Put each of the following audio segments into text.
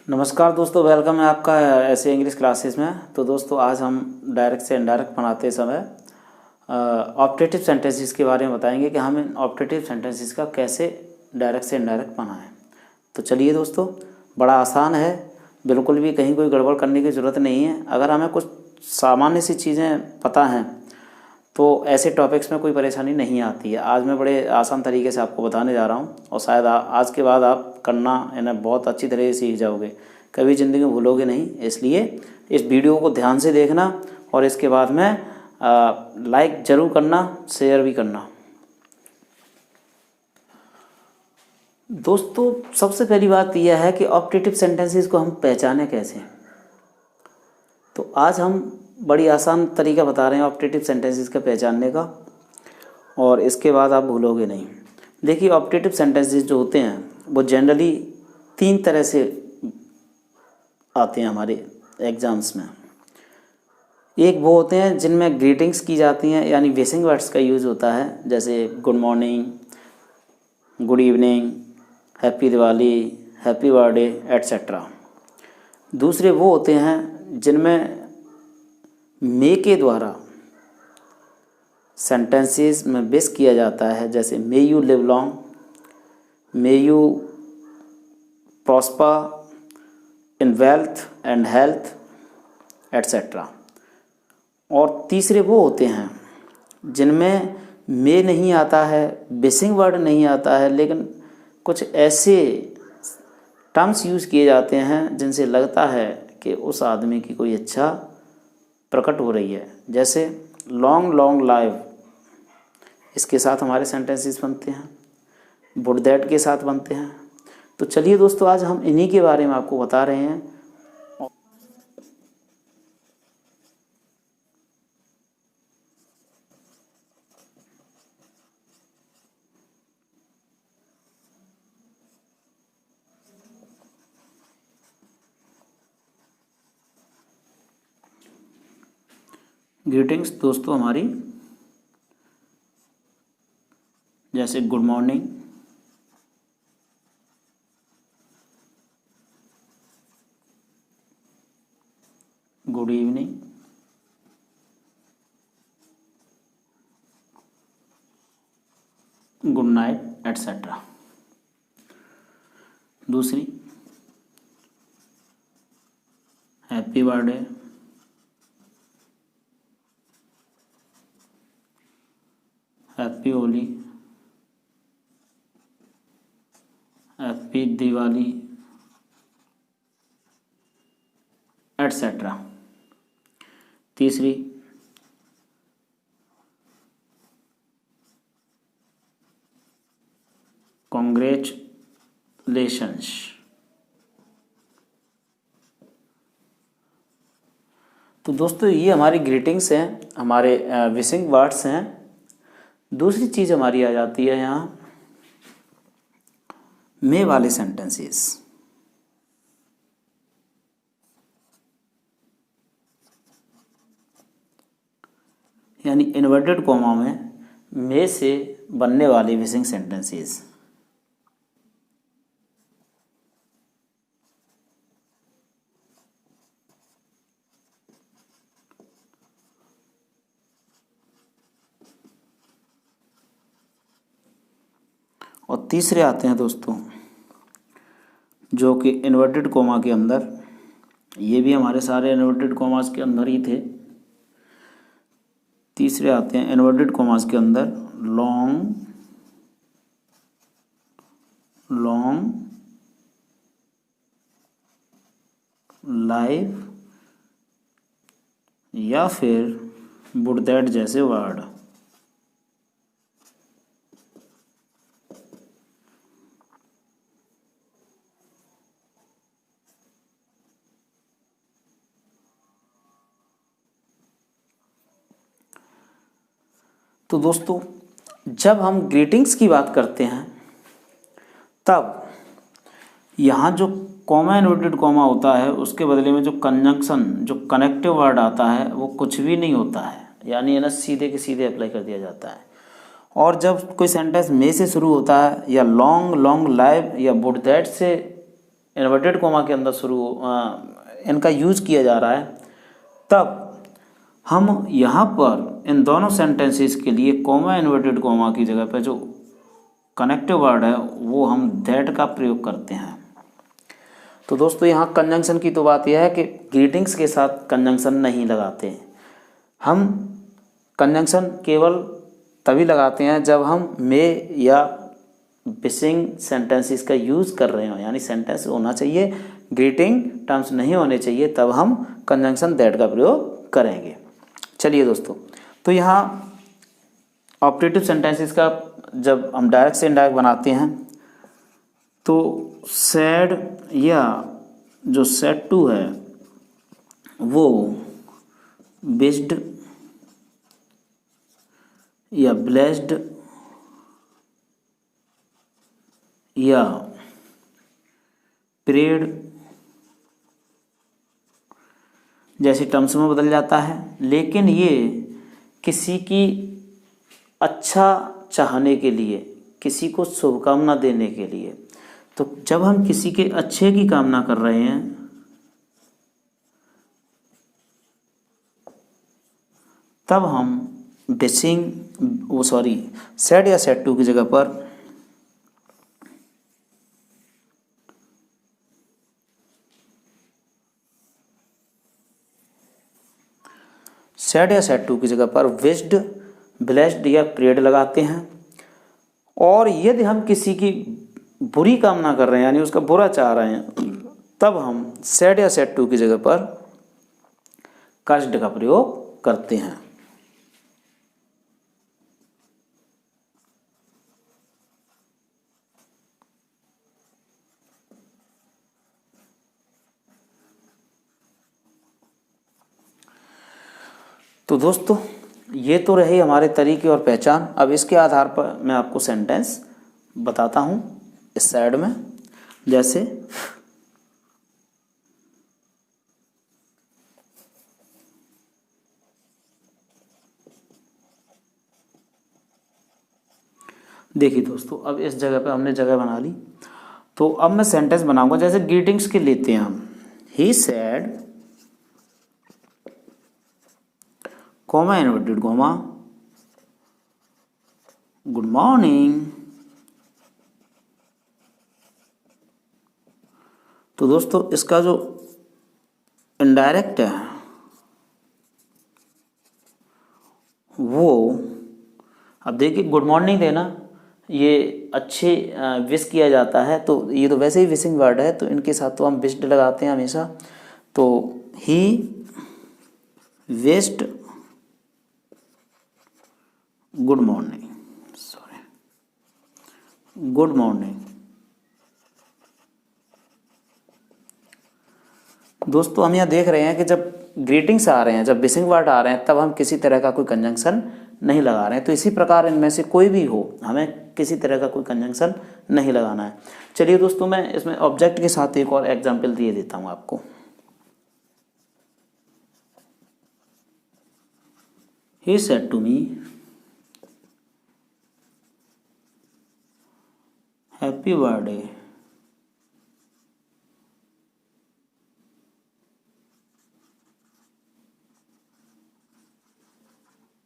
नमस्कार दोस्तों, वेलकम है आपका ऐसे इंग्लिश क्लासेस में। तो दोस्तों आज हम डायरेक्ट से इनडायरेक्ट पढ़ाते समय ऑप्टेटिव सेंटेंसेस के बारे में बताएंगे कि हम इन ऑप्टेटिव सेंटेंसेस का कैसे डायरेक्ट से इनडायरेक्ट पढ़ाएं। तो चलिए दोस्तों, बड़ा आसान है, बिल्कुल भी कहीं कोई गड़बड़ करने की ज़रूरत नहीं है। अगर हमें कुछ सामान्य सी चीज़ें पता हैं तो ऐसे टॉपिक्स में कोई परेशानी नहीं आती है। आज मैं बड़े आसान तरीके से आपको बताने जा रहा हूँ और शायद आज के बाद आप करना इन्हें बहुत अच्छी तरह से सीख जाओगे, कभी ज़िंदगी में भूलोगे नहीं। इसलिए इस वीडियो को ध्यान से देखना और इसके बाद में लाइक ज़रूर करना, शेयर भी करना। दोस्तों सबसे पहली बात यह है कि ऑप्टेटिव सेंटेंसेस को हम पहचानें कैसे। तो आज हम बड़ी आसान तरीका बता रहे हैं ऑप्टेटिव सेंटेंसेस का पहचानने का, और इसके बाद आप भूलोगे नहीं। देखिए, ऑप्टेटिव सेंटेंसेस जो होते हैं वो जनरली 3 तरह से आते हैं हमारे एग्ज़ाम्स में। एक वो होते हैं जिनमें ग्रीटिंग्स की जाती हैं, यानी विशिंग वर्ड्स का यूज़ होता है, जैसे good morning, good evening, happy Diwali, happy birthday etcetera. दूसरे वो होते हैं जिनमें मे के द्वारा सेंटेंसेस में विश किया जाता है, जैसे may you live long, may you prosper in wealth and health etcetera. और तीसरे वो होते हैं जिनमें मे नहीं आता है, विशिंग वर्ड नहीं आता है, लेकिन कुछ ऐसे टर्म्स यूज़ किए जाते हैं जिनसे लगता है कि उस आदमी की कोई अच्छा प्रकट हो रही है, जैसे लॉन्ग लॉन्ग लाइव, इसके साथ हमारे सेंटेंसेस बनते हैं, वुड दैट के साथ बनते हैं। तो चलिए दोस्तों, आज हम इन्हीं के बारे में आपको बता रहे हैं। ग्रीटिंग्स दोस्तों हमारी, जैसे good morning, good evening, good night etcetera. दूसरी happy birthday, happy Holi, happy Diwali etcetera. तीसरी कॉन्ग्रेचुलेशंस। तो दोस्तों ये हमारी ग्रीटिंग्स हैं, हमारे विशिंग वर्ड्स हैं। दूसरी चीज़ हमारी आ जाती है यहाँ मे वाले सेंटेंसेस। यानी इन्वर्टेड कॉमा में मे से बनने वाले विशिंग सेंटेंसेस। और तीसरे आते हैं दोस्तों जो कि इन्वर्टेड कॉमा के अंदर, ये भी हमारे सारे इन्वर्टेड कॉमास के अंदर ही थे। तीसरे आते हैं इन्वर्टेड कॉमास के अंदर लॉन्ग लॉन्ग लाइफ या फिर वुड दैट जैसे वर्ड। तो दोस्तों जब हम ग्रीटिंग्स की बात करते हैं तब यहाँ जो कॉमा इन्वर्टेड कॉमा होता है उसके बदले में जो कंजंक्शन, जो कनेक्टिव वर्ड आता है वो कुछ भी नहीं होता है, यानी ना सीधे के सीधे अप्लाई कर दिया जाता है। और जब कोई सेंटेंस मे से शुरू होता है या लॉन्ग लॉन्ग लाइव या वुड दैट से इन्वर्टेड कोमा के अंदर इनका यूज़ किया जा रहा है, तब हम यहाँ पर इन दोनों सेंटेंसेस के लिए कोमा इन्वर्टेड कोमा की जगह पर जो कनेक्टिव वर्ड है वो हम दैट का प्रयोग करते हैं। तो दोस्तों यहाँ कंजंक्शन की तो बात यह है कि ग्रीटिंग्स के साथ कंजंक्शन नहीं लगाते। हम कंजंक्शन केवल तभी लगाते हैं जब हम मे या विशिंग सेंटेंसेस का यूज़ कर रहे हो, यानी सेंटेंस होना चाहिए, ग्रीटिंग टर्म्स नहीं होने चाहिए, तब हम कंजंक्शन दैट का प्रयोग करेंगे। चलिए दोस्तों, तो यहाँ ऑपरेटिव सेंटेंसेस का जब हम डायरेक्ट से इनडायरेक्ट बनाते हैं तो सैड या जो सैड टू है वो विश्ड या ब्लेस्ड या प्रेड जैसे टर्म्स में बदल जाता है, लेकिन ये किसी की अच्छा चाहने के लिए, किसी को शुभकामना देने के लिए। तो जब हम किसी के अच्छे की कामना कर रहे हैं तब हम सैड या सैड टू की जगह पर सैड या सैड टू की जगह पर विश्ड, ब्लेस्ड या प्रेड लगाते हैं। और यदि हम किसी की बुरी कामना कर रहे हैं, यानी उसका बुरा चाह रहे हैं, तब हम सैड या सैड टू की जगह पर कर्स्ड का प्रयोग करते हैं। तो दोस्तों ये तो रही हमारे तरीके और पहचान। अब इसके आधार पर मैं आपको सेंटेंस बताता हूँ इस साइड में। जैसे देखिए दोस्तों, अब इस जगह पे हमने जगह बना ली, तो अब मैं सेंटेंस बनाऊंगा। जैसे ग्रीटिंग्स के लेते हैं हम, he said comma inverted comma good morning. तो दोस्तों इसका जो इनडायरेक्ट है वो, अब देखिए गुड मॉर्निंग देना ये अच्छे विश किया जाता है, तो ये तो वैसे ही विशिंग वर्ड है, तो इनके साथ तो हम विश्ड लगाते हैं हमेशा। तो he wished good morning, good morning. दोस्तों हम यहाँ देख रहे हैं कि जब ग्रीटिंग्स आ रहे हैं, जब विशिंग वर्ड आ रहे हैं, तब हम किसी तरह का कोई कंजंक्शन नहीं लगा रहे हैं। तो इसी प्रकार इनमें से कोई भी हो, हमें किसी तरह का कोई कंजंक्शन नहीं लगाना है। चलिए दोस्तों, मैं इसमें ऑब्जेक्ट के साथ एक और एग्जाम्पल दिए देता हूँ आपको। He said to me happy birthday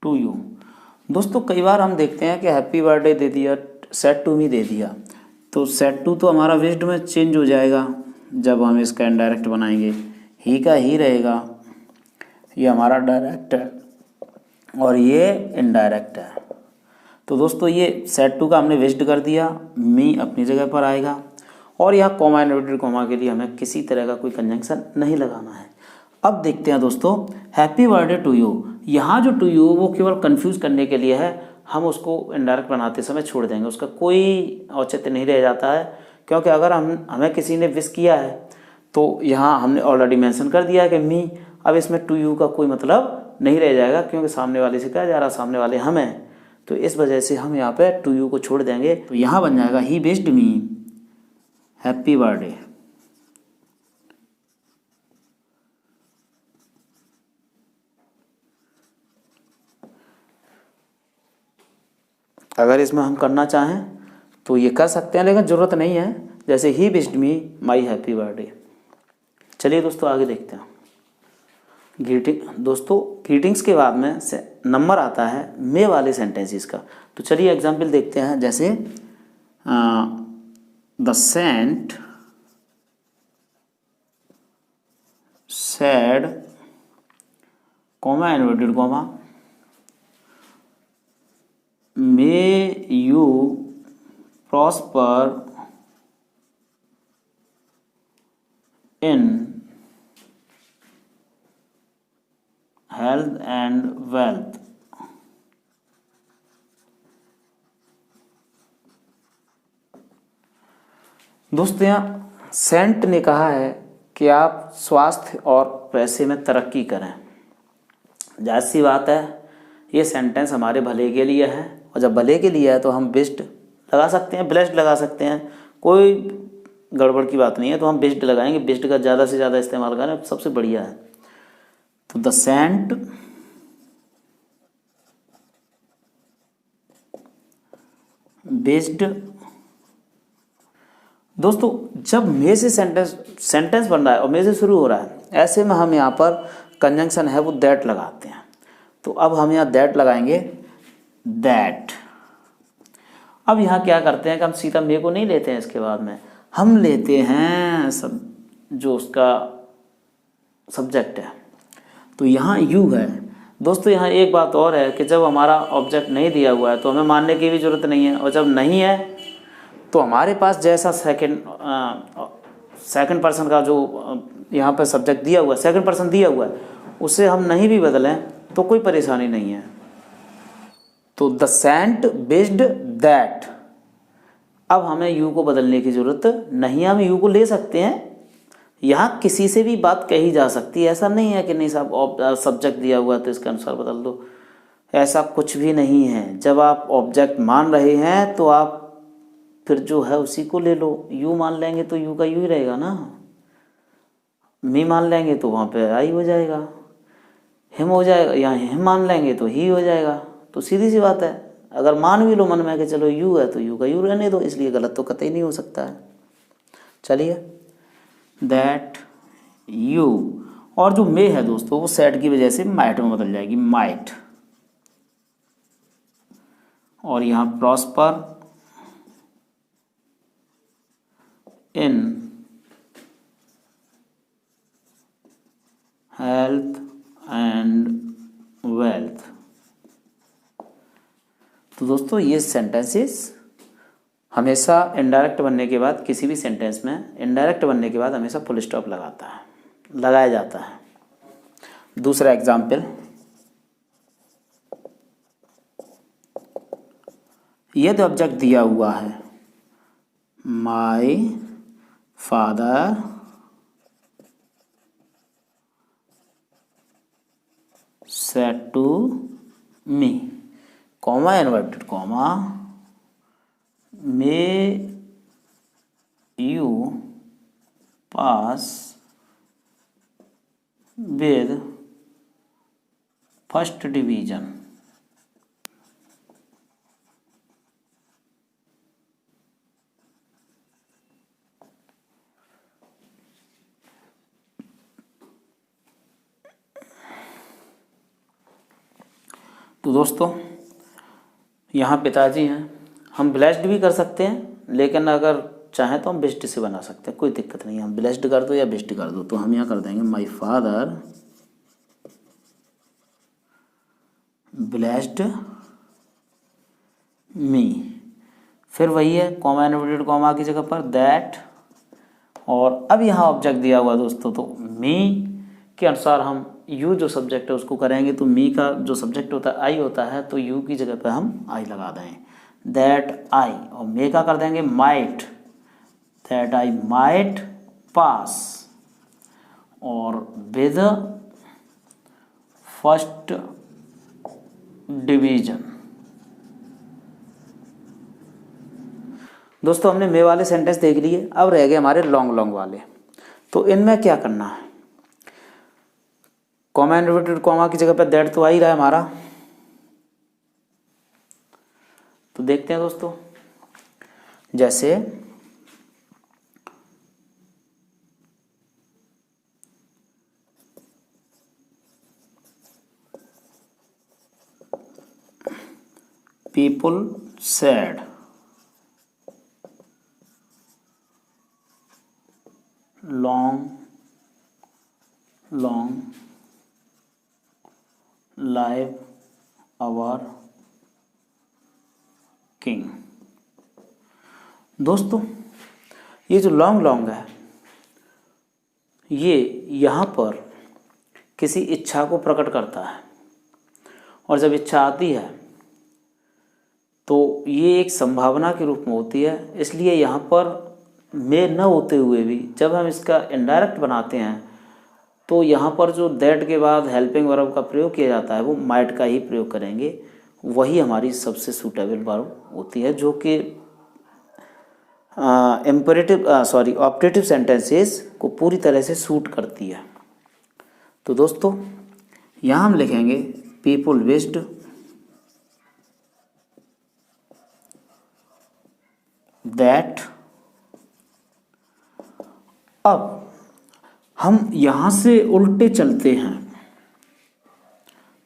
to you. दोस्तों कई बार हम देखते हैं कि हैप्पी बर्थडे दे दिया, सेड टू मी दे दिया, तो सेड टू तो हमारा विश्ड में चेंज हो जाएगा जब हम इसका इनडायरेक्ट बनाएंगे। ही का ही रहेगा, ये हमारा डायरेक्ट है और ये इनडायरेक्ट है। तो दोस्तों ये सेड टू का हमने विश्ड कर दिया, मी अपनी जगह पर आएगा, और यहाँ कॉमा इन्वर्टेड कॉमा के लिए हमें किसी तरह का कोई कंजंक्शन नहीं लगाना है। अब देखते हैं दोस्तों, हैप्पी बर्थडे टू यू, यहाँ जो टू यू वो केवल कंफ्यूज करने के लिए है, हम उसको इनडायरेक्ट बनाते समय छोड़ देंगे, उसका कोई औचित्य नहीं रह जाता है। क्योंकि अगर हमें किसी ने विश किया है तो यहाँ हमने ऑलरेडी मेंशन कर दिया है कि मी, अब इसमें टू यू का कोई मतलब नहीं रह जाएगा, क्योंकि सामने वाले से कहा जा रहा, सामने वाले हम हैं, तो इस वजह से हम यहाँ पे टू यू को छोड़ देंगे। तो यहाँ बन जाएगा he wished me happy birthday. अगर इसमें हम करना चाहें तो ये कर सकते हैं, लेकिन ज़रूरत नहीं है। जैसे he wished me my happy birthday. चलिए दोस्तों आगे देखते हैं। ग्रीटिंग दोस्तों, ग्रीटिंग्स के बाद में से नंबर आता है मे वाले सेंटेंसेस का। तो चलिए एग्जाम्पल देखते हैं। जैसे the saint said comma inverted comma may you prosper in health and wealth. दोस्तों यहाँ सेंट ने कहा है कि आप स्वास्थ्य और पैसे में तरक्की करें। जाहिर सी बात है, ये सेंटेंस हमारे भले के लिए है, और जब भले के लिए है तो हम बेस्ट लगा सकते हैं, ब्लेस्ड लगा सकते हैं, कोई गड़बड़ की बात नहीं है। तो हम बेस्ट लगाएंगे, बेस्ट का ज़्यादा से ज़्यादा इस्तेमाल करें, सबसे बढ़िया है। तो द सेंट बेस्ड। दोस्तों जब मे से सेंटेंस बन रहा है और मे से शुरू हो रहा है, ऐसे में हम यहाँ पर कंजंक्शन है वो दैट लगाते हैं। तो अब हम यहाँ दैट लगाएंगे, दैट। अब यहाँ क्या करते हैं कि हम सीधा मे को नहीं लेते हैं, इसके बाद में हम लेते हैं सब जो उसका सब्जेक्ट है। तो यहाँ यू है। दोस्तों यहाँ एक बात और है कि जब हमारा ऑब्जेक्ट नहीं दिया हुआ है तो हमें मानने की भी ज़रूरत नहीं है, और जब नहीं है तो हमारे पास जैसा सेकंड पर्सन का जो यहाँ पर सब्जेक्ट दिया हुआ है, सेकंड पर्सन दिया हुआ है, उसे हम नहीं भी बदलें तो कोई परेशानी नहीं है। तो द सेंट बेस्ड दैट। अब हमें यू को बदलने की ज़रूरत नहीं है, हम यू को ले सकते हैं। यहाँ किसी से भी बात कही जा सकती है, ऐसा नहीं है कि नहीं साहब सब्जेक्ट दिया हुआ है तो इसके अनुसार बदल दो, ऐसा कुछ भी नहीं है। जब आप ऑब्जेक्ट मान रहे हैं तो आप फिर जो है उसी को ले लो। यू मान लेंगे तो यू का यू ही रहेगा ना, मी मान लेंगे तो वहाँ पे आई हो जाएगा, हिम हो जाएगा, यहाँ हिम मान लेंगे तो ही हो जाएगा। तो सीधी सी बात है, अगर मान भी लो मन में कि चलो यू है तो यू का यू रहने दो, इसलिए गलत तो कतई नहीं हो सकता है। चलिए दैट यू, और जो मे है दोस्तों वो सेड की वजह से माइट में बदल जाएगी, माइट। और यहाँ prosper in health and wealth. तो दोस्तों ये सेंटेंसेस हमेशा इनडायरेक्ट बनने के बाद, किसी भी सेंटेंस में इनडायरेक्ट बनने के बाद हमेशा फुल स्टॉप लगाया जाता है। दूसरा एग्जाम्पल, यदि ऑब्जेक्ट दिया हुआ है my father said to me, comma inverted comma, may you pass with first division. तो दोस्तों यहाँ पिताजी हैं, हम ब्लेस्ड भी कर सकते हैं, लेकिन अगर चाहें तो हम बेस्ट से बना सकते हैं, कोई दिक्कत नहीं है। हम ब्लेस्ड कर दो या बेस्ट कर दो, तो हम यहाँ कर देंगे माई फादर ब्लेस्ड मी। फिर वही है, कॉमा इन्वर्टेड कॉमा की जगह पर दैट, और अब यहाँ ऑब्जेक्ट दिया हुआ दोस्तों, तो मी के अनुसार हम यू जो सब्जेक्ट है उसको करेंगे। तो मी का जो सब्जेक्ट होता है आई होता है, तो यू की जगह पे हम आई लगा दें, दैट आई। और मे का कर देंगे माइट, दैट आई माइट पास, और विद फर्स्ट डिवीजन। दोस्तों हमने मे वाले सेंटेंस देख लिए, अब रह गए हमारे लॉन्ग वाले। तो इनमें क्या करना है, कॉमा इन्वर्टेड कॉमा की जगह पर दैट तो आ ही रहा है हमारा। तो देखते हैं दोस्तों, जैसे people said long live our king। दोस्तों ये जो लॉन्ग है ये यहाँ पर किसी इच्छा को प्रकट करता है, और जब इच्छा आती है तो ये एक संभावना के रूप में होती है। इसलिए यहाँ पर में न होते हुए भी जब हम इसका इनडायरेक्ट बनाते हैं तो यहाँ पर जो दैट के बाद हेल्पिंग वर्ब का प्रयोग किया जाता है वो माइट का ही प्रयोग करेंगे। वही हमारी सबसे सूटेबल वर्ब होती है जो कि ऑप्टेटिव सेंटेंसेस को पूरी तरह से सूट करती है। तो दोस्तों यहाँ हम लिखेंगे पीपल विश्ड दैट। अब हम यहाँ से उल्टे चलते हैं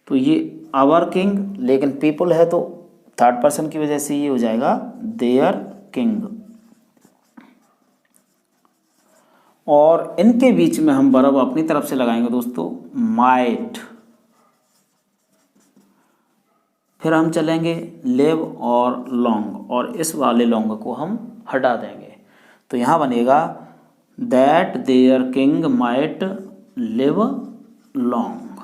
तो ये आवर किंग, लेकिन पीपल है तो थर्ड पर्सन की वजह से ये हो जाएगा देयर किंग। और इनके बीच में हम वर्ब अपनी तरफ से लगाएंगे दोस्तों माइट। फिर हम चलेंगे लिव और लॉन्ग, और इस वाले लॉन्ग को हम हटा देंगे तो यहाँ बनेगा that there king might live long.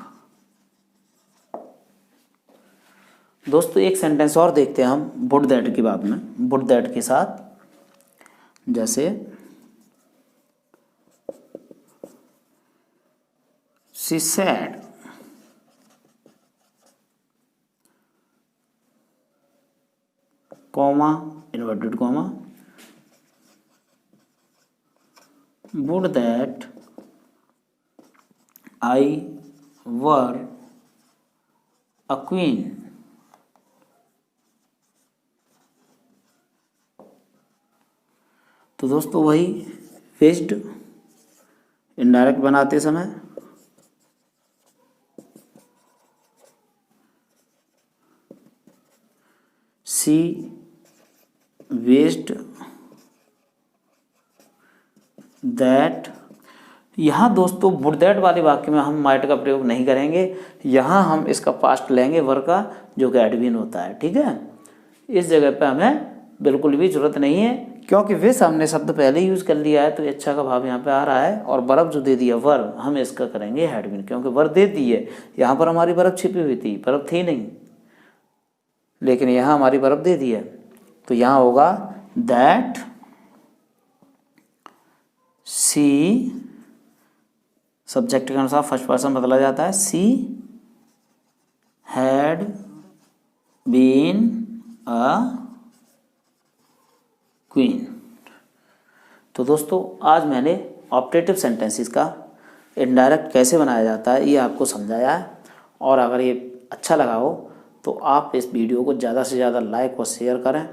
दोस्तों एक सेंटेंस और देखते हैं हम वुड दैट के बाद में, वुड दैट के साथ, जैसे she said comma inverted comma would that I were a queen। तो दोस्तों वही फिश्ड इनडायरेक्ट बनाते समय सी wished दैट। यहाँ दोस्तों वुड दैट वाले वाक्य में हम माइट का प्रयोग नहीं करेंगे, यहाँ हम इसका पास्ट लेंगे वर्ब का जो कि हैड बीन होता है। ठीक है, इस जगह पे हमें बिल्कुल भी जरूरत नहीं है क्योंकि विश हमने शब्द पहले यूज कर लिया है तो इच्छा का भाव यहाँ पे आ रहा है। और वर्ब जो दे दिया वर्ब हम इसका करेंगे हैड बीन, क्योंकि वर्ब दे दी है। यहाँ पर हमारी वर्ब छिपी हुई थी, वर्ब थी नहीं, लेकिन यहाँ हमारी वर्ब दे दी है तो यहाँ होगा दैट सी, सब्जेक्ट के अनुसार फर्स्ट पर्सन बदला जाता है, she had been a queen. तो दोस्तों आज मैंने ऑप्टेटिव सेंटेंसेस का इनडायरेक्ट कैसे बनाया जाता है ये आपको समझाया है। और अगर ये अच्छा लगा हो तो आप इस वीडियो को ज़्यादा से ज़्यादा लाइक और शेयर करें।